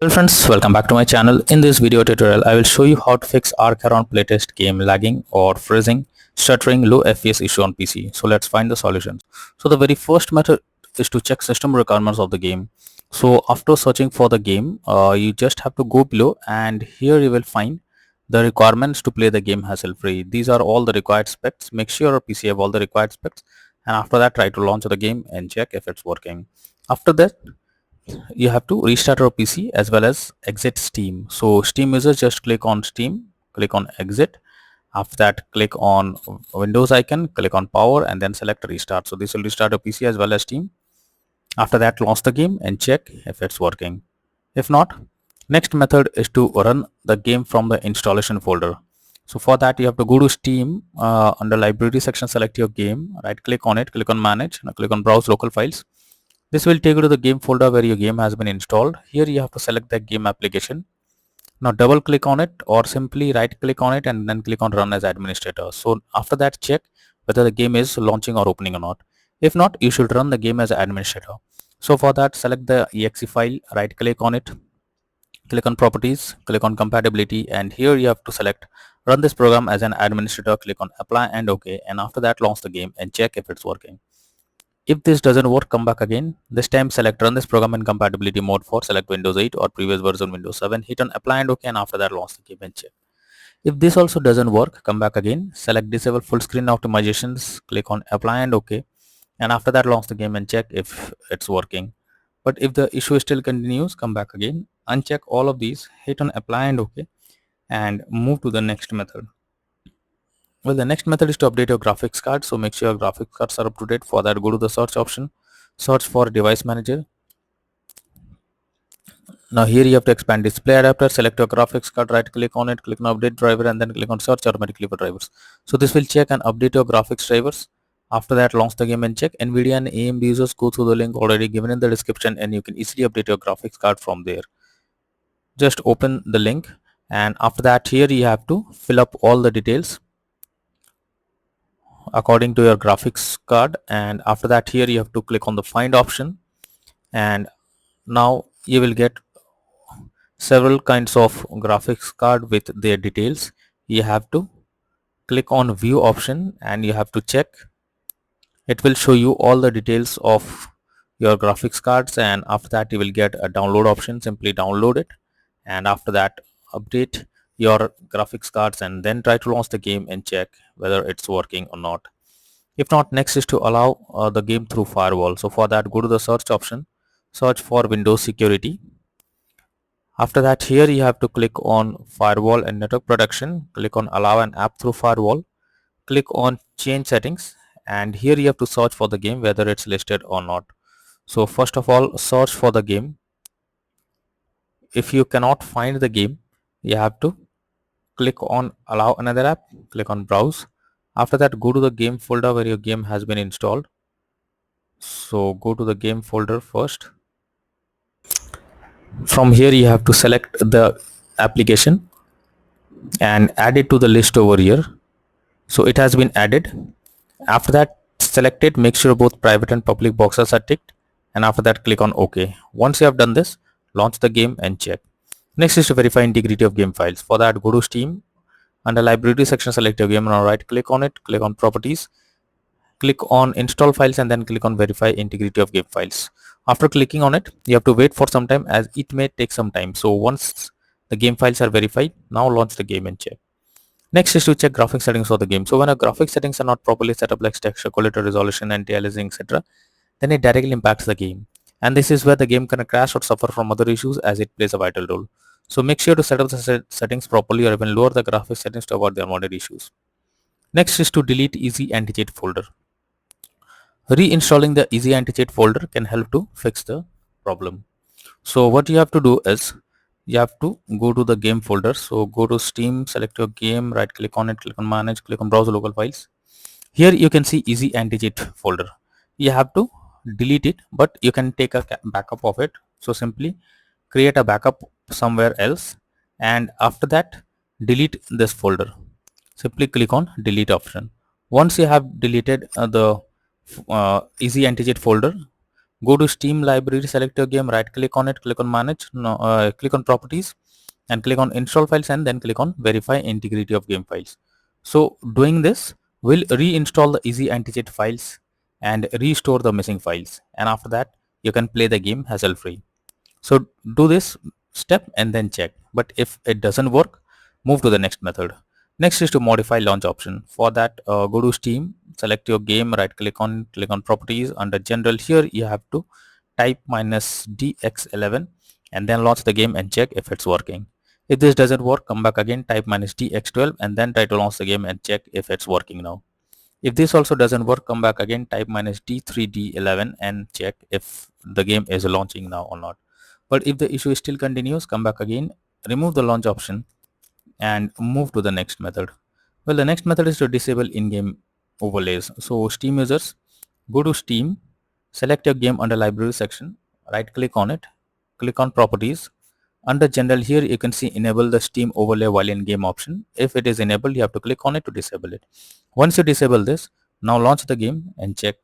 Hello friends, welcome back to my channel. In this video tutorial, I will show you how to fix Arkheron Playtest game lagging or freezing, stuttering, low FPS issue on PC. So let's find the solutions. So the very first method is to check system requirements of the game. So after searching for the game, you just have to go below and here you will find the requirements to play the game hassle-free. These are all the required specs. Make sure your PC have all the required specs, and after that try to launch the game and check if it's working. After that, you have to restart your PC as well as exit Steam. So Steam users just click on Steam, click on exit. After that, click on Windows icon, click on power and then select restart. So this will restart your PC as well as Steam. After that, launch the game and check if it's working. If not, next method is to run the game from the installation folder. So for that, you have to go to Steam, under library section, select your game, right click on it, click on manage, and click on browse local files. This will take you to the game folder where your game has been installed. Here you have to select the game application. Now double click on it or simply right click on it and then click on run as administrator. So after that, check whether the game is launching or opening or not. If not, you should run the game as administrator. So for that, select the exe file, right click on it, click on properties, click on compatibility, and here you have to select run this program as an administrator, click on apply and OK, and after that launch the game and check if it's working. If this doesn't work, come back again. This time select run this program in compatibility mode for select Windows 8 or previous version Windows 7. Hit on apply and OK, and after that launch the game and check. If this also doesn't work, come back again. Select disable full screen optimizations. Click on apply and OK, and after that launch the game and check if it's working. But if the issue still continues, come back again. Uncheck all of these. Hit on apply and OK, and move to the next method. Well, the next method is to update your graphics card. So make sure your graphics cards are up to date. For that, go to the search option, search for device manager. Now here you have to expand display adapter, select your graphics card, right click on it, click on update driver, and then click on search automatically for drivers. So this will check and update your graphics drivers. After that, launch the game and check. Nvidia and AMD users, go through the link already given in the description and you can easily update your graphics card from there. Just open the link, and after that, here you have to fill up all the details according to your graphics card, and after that here you have to click on the find option, and now you will get several kinds of graphics card with their details. You have to click on view option and you have to check. It will show you all the details of your graphics cards, and after that you will get a download option. Simply download it, and after that update your graphics cards and then try to launch the game and check whether it's working or not. If not, next is to allow the game through firewall. So for that, go to the search option, search for Windows security. After that, here you have to click on firewall and network protection, click on allow an app through firewall, click on change settings, and here you have to search for the game whether it's listed or not. So first of all, search for the game. If you cannot find the game, you have to click on allow another app, click on browse. After that, go to the game folder where your game has been installed. So go to the game folder first. From here you have to select the application and add it to the list over here. So it has been added. After that, select it, make sure both private and public boxes are ticked, and after that click on OK. Once you have done this, launch the game and check. Next is to verify integrity of game files. For that, go to Steam, under library section, select your game, and right click on it, click on properties, click on install files, and then click on verify integrity of game files. After clicking on it, you have to wait for some time as it may take some time. So once the game files are verified, now launch the game and check. Next is to check graphics settings of the game. So when our graphics settings are not properly set up, like texture quality, resolution, anti-aliasing, etc., then it directly impacts the game, and this is where the game can crash or suffer from other issues as it plays a vital role. So make sure to set up the settings properly or even lower the graphics settings to avoid the unwanted issues. Next is to delete easy anti-cheat folder. Reinstalling the easy anti-cheat folder can help to fix the problem. So what you have to do is you have to go to the game folder. So go to Steam, select your game, right click on it, click on manage, click on browse local files. Here you can see easy anti-cheat folder. You have to delete it, but you can take a backup of it. So simply create a backup somewhere else, and after that delete this folder. Simply click on delete option. Once you have deleted the easy anti-cheat folder, Go to Steam library, select your game, right click on it, click on manage, no, click on properties and click on install files, and then click on verify integrity of game files. So doing this will reinstall the easy anti-cheat files and restore the missing files, and after that you can play the game hassle free. So do this step and then check, but if it doesn't work, move to the next method. Next is to modify launch option. For that, go to Steam, select your game, right click on properties. Under general, here you have to type -dx11 and then launch the game and check if it's working. If this doesn't work, come back again, type -dx12 and then try to launch the game and check if it's working now. If this also doesn't work, come back again, type -d3d11 and check if the game is launching now or not. But if the issue still continues, come back again, remove the launch option and move to the next method. Well, the next method is to disable in-game overlays. So Steam users, go to Steam, select your game under library section, right click on it, click on properties. Under general, here you can see enable the Steam overlay while in game option. If it is enabled, you have to click on it to disable it. Once you disable this, now launch the game and check.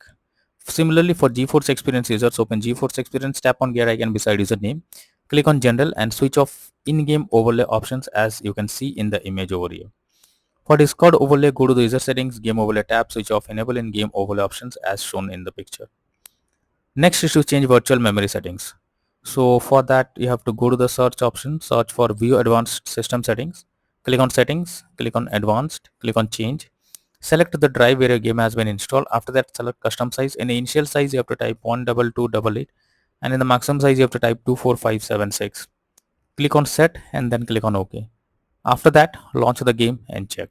Similarly, for GeForce Experience users, open GeForce Experience, tap on gear icon beside username, click on general and switch off in-game overlay options as you can see in the image over here. For Discord overlay, go to the user settings, game overlay tab, switch off enable in-game overlay options as shown in the picture. Next is to change virtual memory settings. So for that, you have to go to the search option, search for view advanced system settings, click on settings, click on advanced, click on change. Select the drive where your game has been installed. After that, select custom size. In the initial size, you have to type 12288 and in the maximum size, you have to type 24576. Click on set and then click on OK. After that, launch the game and check.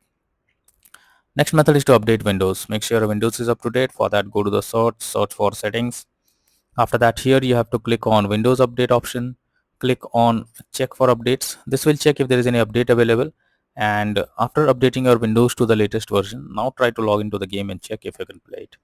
Next method is to update Windows. Make sure Windows is up to date. For that, go to the search for settings. After that, here you have to click on Windows Update option. Click on check for updates. This will check if there is any update available. And after updating your Windows to the latest version, now try to log into the game and check if you can play it.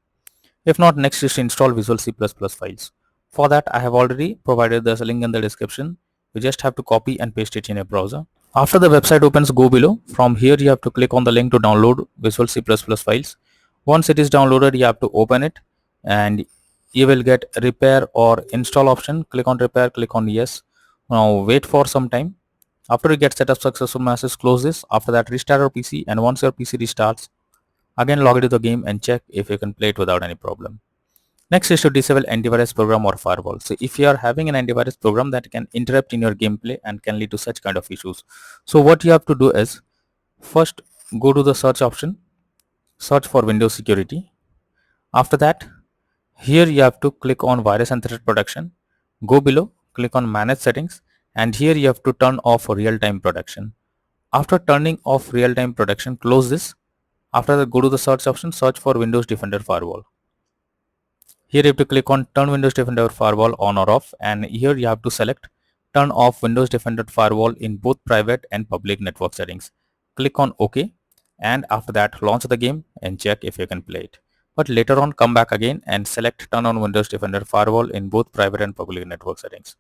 If not, next is to install Visual C++ files. For that, I have already provided the link in the description. You just have to copy and paste it in your browser. After the website opens, go below. From here, you have to click on the link to download Visual C++ files. Once it is downloaded, you have to open it and you will get repair or install option. Click on repair, click on yes. Now wait for some time. After you get set up successful message, close this. After that, restart your PC, and once your PC restarts, again log into the game and check if you can play it without any problem. Next is to disable antivirus program or firewall. So if you are having an antivirus program that can interrupt in your gameplay and can lead to such kind of issues. So what you have to do is, first go to the search option, search for Windows security. After that, here you have to click on virus and threat protection. Go below, click on manage settings, and here you have to turn off real-time protection. After turning off real-time protection, close this. After that, go to the search option, search for Windows Defender Firewall. Here you have to click on turn Windows Defender Firewall on or off, and here you have to select turn off Windows Defender Firewall in both private and public network settings. Click on OK, and after that launch the game and check if you can play it. But later on, come back again and select turn on Windows Defender Firewall in both private and public network settings.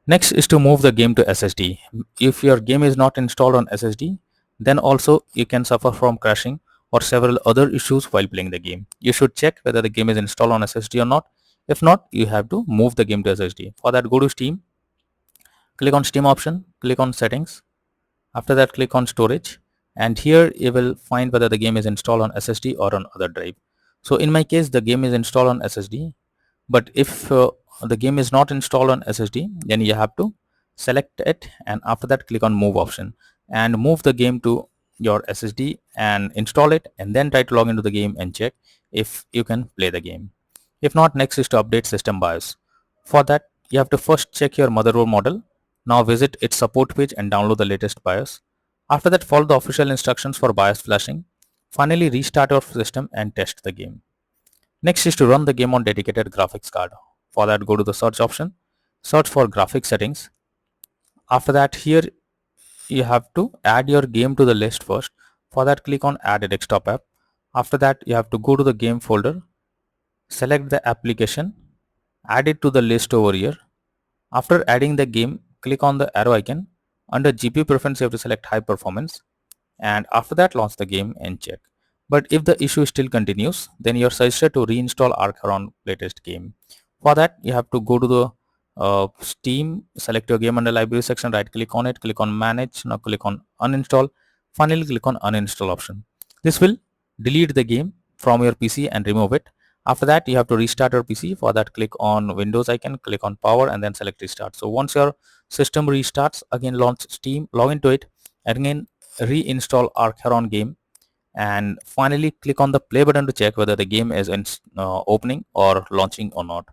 Next is to move the game to SSD. If your game is not installed on SSD, then also you can suffer from crashing or several other issues while playing the game. You should check whether the game is installed on SSD or not. If not, you have to move the game to SSD. For that, go to Steam, click on Steam option, click on settings. After that, click on storage, and here you will find whether the game is installed on SSD or on other drive. So in my case, the game is installed on SSD, but if the game is not installed on SSD, then you have to select it, and after that click on move option and move the game to your SSD and install it, and then try to log into the game and check if you can play the game. If not, next is to update system BIOS. For that, you have to first check your motherboard model. Now visit its support page and download the latest BIOS. After that, follow the official instructions for BIOS flashing. Finally, restart your system and test the game. Next is to run the game on dedicated graphics card. For that, go to the search option, search for graphics settings. After that, here you have to add your game to the list first. For that, click on add a desktop app. After that, you have to go to the game folder, select the application, add it to the list over here. After adding the game, click on the arrow icon. Under GPU preference, you have to select high performance, and after that launch the game and check. But if the issue still continues, then you're suggested to reinstall Arkheron Playtest game. For that, you have to go to the Steam, select your game under library section, right click on it, click on manage, now click on uninstall, finally click on uninstall option. This will delete the game from your PC and remove it. After that, you have to restart your PC. For that, click on Windows icon, click on power, and then select restart. So once your system restarts, again launch Steam, log into it, and again reinstall Arkheron game, and finally click on the play button to check whether the game is in, opening or launching or not.